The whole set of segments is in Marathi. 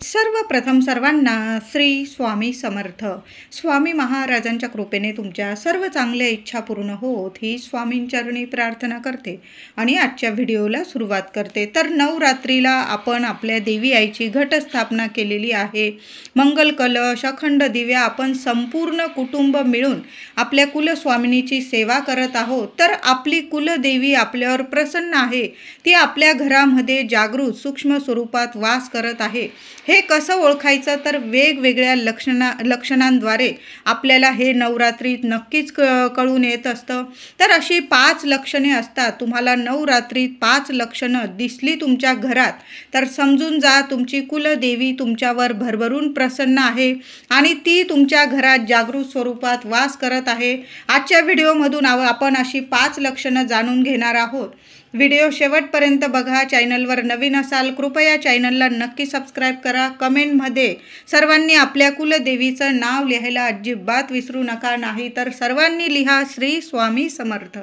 सर्वप्रथम सर्वांना श्री स्वामी समर्थ. स्वामी महाराजांच्या कृपेने तुमच्या सर्व चांगल्या इच्छा पूर्ण होत ही स्वामींचरणी प्रार्थना करते आणि आजच्या व्हिडिओला सुरुवात करते. तर नवरात्रीला आपण आपल्या देवी आईची घटस्थापना केलेली आहे. मंगल कलश, अखंड दिव्या आपण संपूर्ण कुटुंब मिळून आपल्या कुलस्वामिनीची सेवा करत आहोत. तर आपली कुलदेवी आपल्यावर प्रसन्न आहे, ती आपल्या घरामध्ये जागृत सूक्ष्म स्वरूपात वास करत आहे. हे कसं ओळखायचं तर वेगवेगळ्या लक्षणांद्वारे आपल्याला हे नवरात्रीत नक्कीच कळून येत असतं. तर अशी 5 लक्षणे असतात. तुम्हाला नवरात्रीत 5 लक्षणं दिसली तुमच्या घरात तर समजून जा तुमची कुलदेवी तुमच्यावर भरभरून प्रसन्न आहे आणि ती तुमच्या घरात जागृत स्वरूपात वास करत आहे. आजच्या व्हिडिओमधून आपण अशी 5 लक्षणं जाणून घेणार आहोत. व्हिडिओ शेवटपर्यंत बघा. चॅनलवर नवीन असाल कृपया चॅनलला नक्की सबस्क्राईब करा. कमेंटमध्ये सर्वांनी आपल्या कुलदेवीचं नाव लिहायला अजिबात विसरू नका. नाही तर सर्वांनी लिहा श्री स्वामी समर्थ.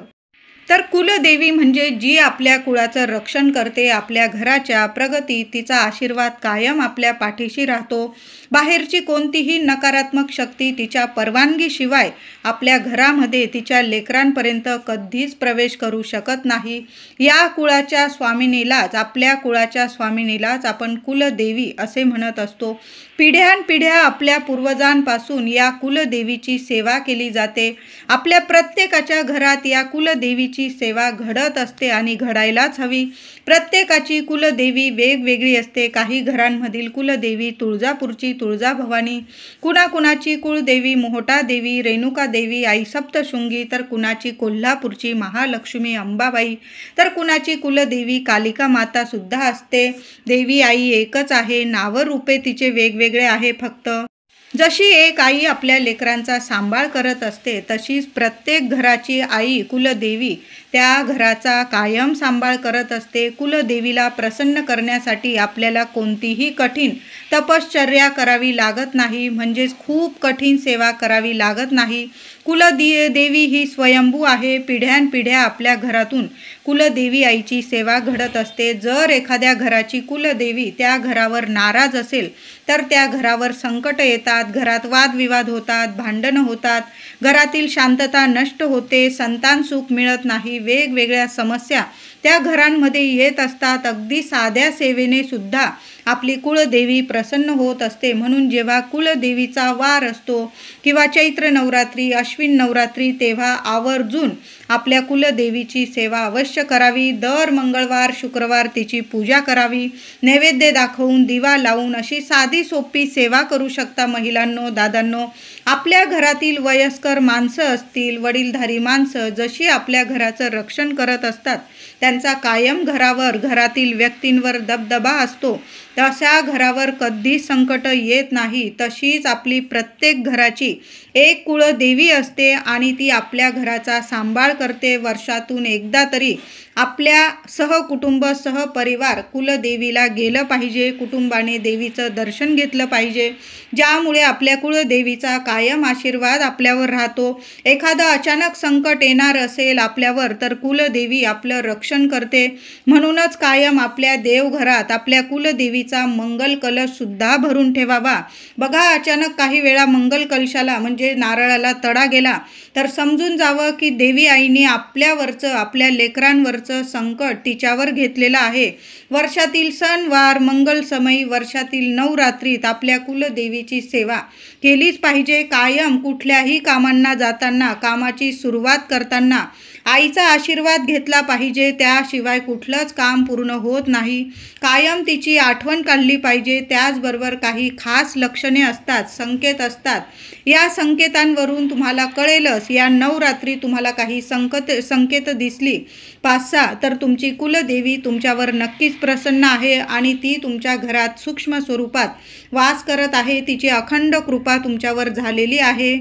तर कुलदेवी म्हणजे जी आपल्या कुळाचं रक्षण करते, आपल्या घराच्या प्रगतीत तिचा आशीर्वाद कायम आपल्या पाठीशी राहतो. बाहेरची कोणतीही नकारात्मक शक्ती तिच्या परवानगीशिवाय आपल्या घरामध्ये तिच्या लेकरांपर्यंत कधीच प्रवेश करू शकत नाही. या कुळाच्या स्वामिनीलाच, आपल्या कुळाच्या स्वामिनीलाच आपण कुलदेवी असे म्हणत असतो. पिढ्यानपिढ्या आपल्या पूर्वजांपासून या कुलदेवीची सेवा केली जाते. आपल्या प्रत्येकाच्या घरात या कुलदेवीची सेवा घडत असते आणि घडायलाच हवी. प्रत्येकाची कुलदेवी वेगवेगळी असते. काही घरांमधील कुलदेवी तुळजापूरची तुळजाभवानी, कुणाकुणाची कुलदेवी मोहटा देवी, रेणुका देवी, आई सप्तशृंगी, तर कुणाची कोल्हापूरची महालक्ष्मी अंबाबाई, तर कुणाची कुलदेवी कालिका माता सुद्धा असते. देवी आई एकच आहे, नाव रूपे तिचे वेगवेगळे आहे. फक्त जशी एक आई आपल्या लेकरांचा सांभाळ करत असते तशीच प्रत्येक घराची आई कुलदेवी त्या घराचा कायम सांभाळ करत असते. कुलदेवीला प्रसन्न करण्यासाठी आपल्याला कोणतीही कठीण तपश्चर्या करावी लागत नाही, म्हणजेच खूप कठीण सेवा करावी लागत नाही. कुलदेवी ही स्वयंभू आहे. पिढ्यानपिढ्या आपल्या घरातून कुलदेवी आईची सेवा घडत असते. जर एखाद्या घराची कुलदेवी त्या घरावर नाराज असेल तर त्या घरावर संकट येतात, घरात वादविवाद होतात, भांडणं होतात, घरातील शांतता नष्ट होते, संतान सुख मिळत नाही, वेगवेगळ्या समस्या त्या घरांमध्ये येत असतात. अगदी साध्या सेवेने सुद्धा आपली कुलदेवी प्रसन्न होत असते. म्हणून जेव्हा कुलदेवीचा वार असतो किंवा चैत्र नवरात्री, अश्विन नवरात्री, तेव्हा आवर्जून आपल्या कुलदेवीची सेवा अवश्य करावी. दर मंगळवार शुक्रवार तिची पूजा करावी. नैवेद्य दाखवून, दिवा लावून अशी साधी सोपी सेवा करू शकता. महिलांनो, दादांनो, आपल्या घरातील वयस्कर माणसं असतील, वडीलधारी माणसं जशी आपल्या घराचं रक्षण करत असतात, त्यांचा कायम घरावर, घरातील व्यक्तींवर दबदबा असतो, तशा घरावर कधी संकट येत नाही. तशीच आपली प्रत्येक घराची एक कुलदेवी असते आणि ती आपल्या घराचा सांभाळ करते. वर्षातून एकदा तरी आपल्या सहकुटुंब सहपरिवार कुलदेवीला गेलं पाहिजे. कुटुंबाने देवीचं दर्शन घेतलं पाहिजे, ज्यामुळे आपल्या कुलदेवीचा कायम आशीर्वाद आपल्यावर राहतो. एखादं अचानक संकट येणार असेल आपल्यावर तर कुलदेवी आपलं रक्षण करते. म्हणूनच कायम आपल्या देवघरात आपल्या कुलदेवीचा मंगल कलश सुद्धा भरून ठेवावा. बघा, अचानक काही वेळा मंगल कलशाला म्हणजे नारळाला तडा गेला तर समजून जावं की देवी आईने आपल्यावरचं, आपल्या लेकरांवरचं संकट तिच्यावर घेतलेलं आहे. वर्षातील सणवार, मंगलसमयी, वर्षातील नवरात्रीत आपल्या कुलदेवीची सेवा केलीच पाहिजे. कायम कुठल्याही कामांना जाताना, कामाची सुरुवात करताना आईचा आशीर्वाद घेतला पाहिजे. त्याशिवाय कुठलंच काम पूर्ण होत नाही. कायम तिची आठवण काढली पाहिजे. त्याचबरोबर काही खास लक्षणे असतात, संकेत असतात. या संकेतांवरून तुम्हाला कळेलच या नवरात्री तुम्हाला काही संकेत दिसली 5-6 तर तुमची कुलदेवी तुमच्यावर नक्कीच प्रसन्न आहे आणि ती तुमच्या घरात सूक्ष्म स्वरूपात वास करत आहे. तिची अखंड कृपा तुमच्यावर झालेली आहे.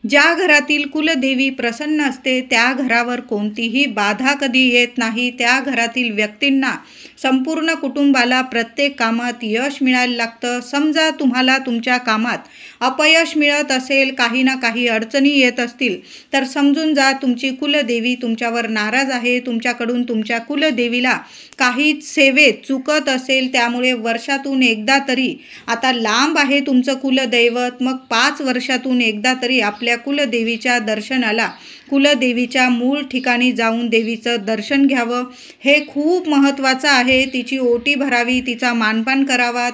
ज्या घरातील कुलदेवी प्रसन्न असते त्या घरावर कोणतीही बाधा कधी येत नाही. त्या घरातील व्यक्तींना, संपूर्ण कुटुंबाला प्रत्येक कामात यश मिळायला लागतं. समजा तुम्हाला तुमच्या कामात अपयश मिळत असेल, काही ना काही अडचणी येत असतील, तर समजून जा तुमची कुलदेवी तुमच्यावर नाराज आहे. तुमच्याकडून तुमच्या कुलदेवीला काही सेवेत चुकत असेल, त्यामुळे वर्षातून एकदा तरी, आता लांब आहे तुमचं कुलदैवत, मग 5 वर्षातून एकदा तरी आपल्या कुलदेवीच्या दर्शनाला, कुलदेवीच्या मूळ ठिकाणी जाऊन देवीचं दर्शन घ्यावं. हे खूप महत्त्वाचं आहे. तिची ओटी भरावी, तिचा मानपान करावा,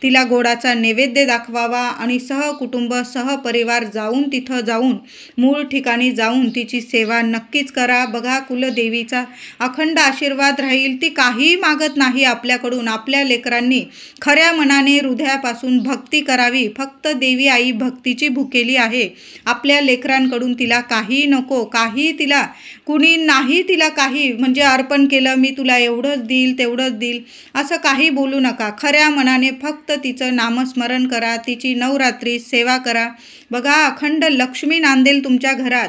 तिला गोडाचा नैवेद्य दाखवावा आणि सहकुटुंब सहपरिवार तिथं जाऊन मूळ ठिकाणी जाऊन तिची सेवा नक्कीच करा. बघा, कुलदेवीचा अखंड आशीर्वाद राहील. ती काही मागत नाही आपल्याकडून. आपल्या लेकरांनी खऱ्या मनाने हृदयापासून भक्ती करावी. फक्त देवी आई भक्तीची भुकेली आहे. आपल्या लेकरांकडून तिला काही नको, काही कुणी नाही तिला काही म्हणजे अर्पण केलं, मी तुला एवढंच देईल तेवढंच देईल असं काही बोलू नका. खऱ्या मनाने फक्त तिचं नामस्मरण करा, तिची नवरात्री सेवा करा. बघा, अखंड लक्ष्मी नांदेल तुमच्या घरात.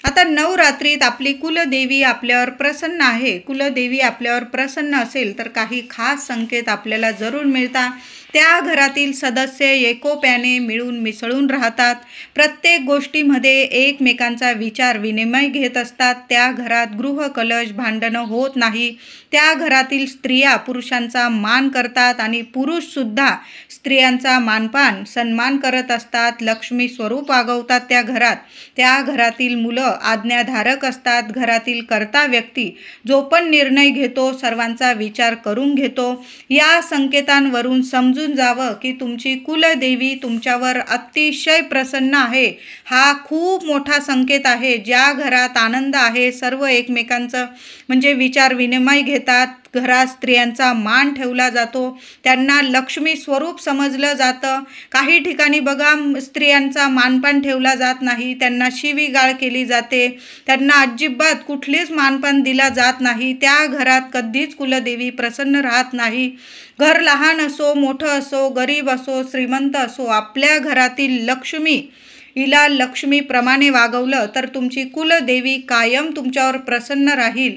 आता नवरात्रीत आपली कुलदेवी आपल्यावर प्रसन्न आहे. कुलदेवी आपल्यावर प्रसन्न असेल तर काही खास संकेत आपल्याला जरूर मिळतात. त्या घरातील सदस्य एकोप्याने मिळून मिसळून राहतात. प्रत्येक गोष्टीमध्ये एकमेकांचा विचार विनिमय घेत असतात. त्या घरात गृहकलश, भांडणं होत नाही. त्या घरातील स्त्रिया पुरुषांचा मान करतात आणि पुरुषसुद्धा स्त्रियांचा मानपान सन्मान करत असतात. लक्ष्मी स्वरूप वागवतात त्या घरात. त्या घरातील मुलं आज्ञाधारक असतात. घरातील कर्ता व्यक्ती जो पण निर्णय घेतो सर्वांचा विचार करून घेतो. या संकेतांवरून समजून जावं की तुमची कुलदेवी तुमच्यावर अतिशय प्रसन्न आहे. हा खूप मोठा संकेत आहे. ज्या घरात आनंद आहे, सर्व एकमेकांचं म्हणजे विचार विनिमय घेतात, घरात स्त्रियांचा मान ठेवला जातो, त्यांना लक्ष्मी स्वरूप समजलं जातं. काही ठिकाणी बघा, स्त्रियांचा मानपान ठेवला जात नाही, त्यांना शिवीगाळ केली जाते, त्यांना अजिबात कुठलीच मानपान दिला जात नाही. त्या घरात कधीच कुलदेवी प्रसन्न राहत नाही. घर लहान असो, मोठं असो, गरीब असो, श्रीमंत असो, आपल्या घरातील लक्ष्मी, हिला लक्ष्मीप्रमाणे वागवलं तर तुमची कुलदेवी कायम तुमच्यावर प्रसन्न राहील.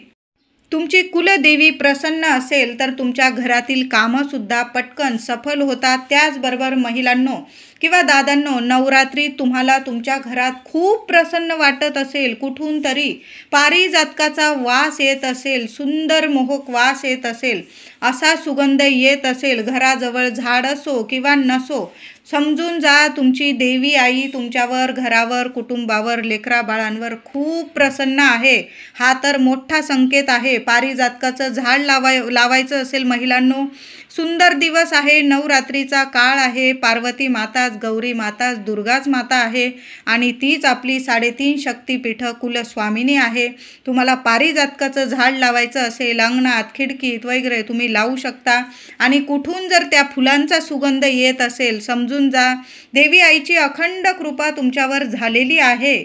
तुमची कुलदेवी प्रसन्न असेल तर तुमच्या घरातील कामंसुद्धा पटकन सफल होतात. त्याचबरोबर महिलांनो किंवा दादांनो, नवरात्रीत तुम्हाला तुमच्या घरात खूप प्रसन्न वाटत असेल, कुठून तरी पारिजातकाचा वास येत असेल, सुंदर मोहक वास येत असेल, असा सुगंध येत असेल, घराजवळ झाड असो किंवा नसो, समजून जा तुमची देवी आई तुमच्यावर, घरावर, कुटुंबावर, लेकराबाळांवर खूप प्रसन्न आहे. हा तर मोठा संकेत आहे. पारिजातकाचं झाड लावायचं असेल महिलांनो, सुंदर दिवस आहे, नवरात्रीचा काळ आहे. पार्वती माताच, गौरी माताच, दुर्गाच माता आहे आणि तीच आपली 3.5 शक्तिपीठं कुलस्वामिनी आहे. तुम्हाला पारिजातकाचं झाड लावायचं असेल, अंगणात, खिडकीत वगैरे तुम्ही लावू शकता आणि कुठून जर त्या फुलांचा सुगंध येत असेल, समजून जा देवी आईची अखंड कृपा तुमच्यावर झालेली आहे.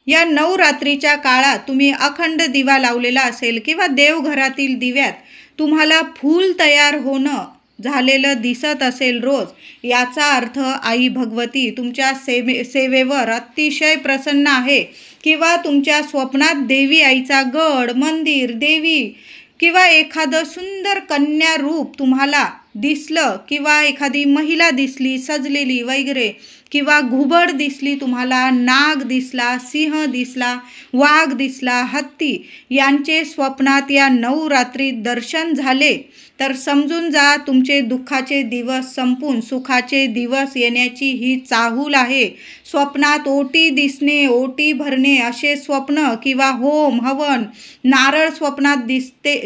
या नवरात्रीच्या काळात तुम्ही अखंड दिवा लावलेला असेल किंवा देवघरातील दिव्यात तुम्हाला फूल तयार होणं झालेलं दिसत असेल रोज, याचा अर्थ आई भगवती तुमच्या सेवेवर अतिशय प्रसन्न आहे. किंवा तुमच्या स्वप्नात देवी आईचा गड, मंदिर, देवी किंवा एखादं सुंदर कन्या रूप तुम्हाला दिसलं किंवा एखादी महिला दिसली सजलेली वगैरे, किंवा घुबड दिसली तुम्हाला, नाग दिसला, सिंह दिसला, वाघ दिसला, हत्ती, यांचे स्वप्नात या नवरात्रीत दर्शन झाले तर समजून जा तुमचे दुःखाचे दिवस संपून सुखाचे दिवस येण्याची ही चाहूल आहे. स्वप्नात ओटी दिसणे, ओटी भरणे असे स्वप्न किंवा होम हवन, नारळ स्वप्नात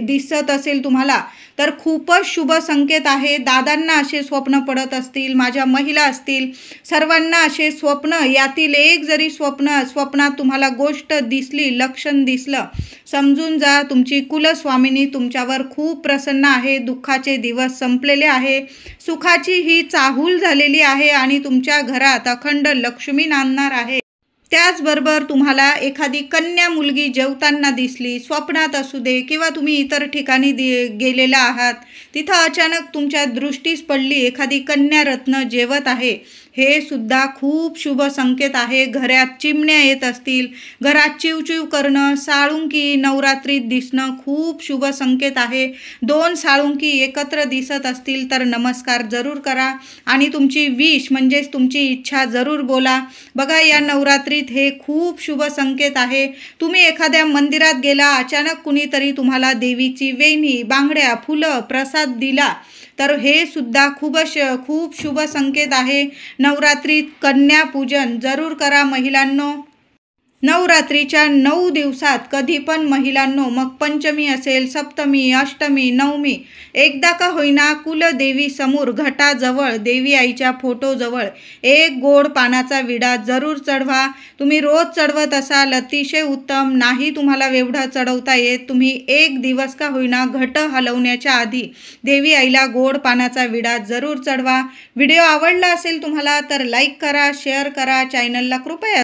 दिसत असेल तुम्हाला तर खूपच शुभ संकेत आहे. दादांना असे स्वप्न पडत असतील, माझ्या महिला असतील, सर्वांना असे स्वप्न, यातील एक जरी स्वप्नात तुम्हाला गोष्ट दिसली, लक्षण दिसलं, समजून जा तुमची कुलस्वामिनी तुमच्यावर खूप प्रसन्न आहे. दुःखाचे दिवस संपलेले आहे, सुखाची ही चाहूल झालेली आहे आणि तुमच्या घरात अखंड लक्ष्मी नांदणार आहे. त्याचबरोबर तुम्हाला एखादी कन्या मुलगी जेवताना दिसली, स्वप्नात असू दे किंवा तुम्ही इतर ठिकाणी गेलेला आहात, तिथं अचानक तुमच्या दृष्टीस पडली एखादी कन्या रत्न जेवत आहे, हे सुद्धा खूप शुभ संकेत आहे. घरात चिमण्या येत असतील, घरात चिवचिव करणं, साळुंकी नवरात्रीत दिसणं खूप शुभ संकेत आहे. 2 साळुंकी एकत्र दिसत असतील तर नमस्कार जरूर करा आणि तुमची विश म्हणजेच तुमची इच्छा जरूर बोला. बघा, या नवरात्रीत हे खूप शुभ संकेत आहे. तुम्ही एखाद्या मंदिरात गेला, अचानक कुणीतरी तुम्हाला देवीची वेणी, बांगड्या, फुलं, प्रसाद दिला तर हे सुद्धा खूप शुभ संकेत आहे. नवरात्रीत कन्यापूजन जरूर करा महिलांनो. नवरात्रीच्या 9 दिवसात कधी पण महिलांनो, मग पंचमी असेल, सप्तमी, अष्टमी, नवमी, एकदा का होईना कुलदेवी समोर घटाजवळ, देवी आईच्या फोटोजवळ एक गोड पानाचा विडा जरूर चढवा. तुम्ही रोज चढवत असाल अतिशय उत्तम. नाही तुम्हाला एवढा चढवता येत, तुम्ही एक दिवस का होईना घट हलवण्याच्या आधी देवी आईला गोड पानाचा विडा जरूर चढवा. व्हिडिओ आवडला असेल तुम्हाला तर लाईक करा, शेअर करा, चॅनलला कृपया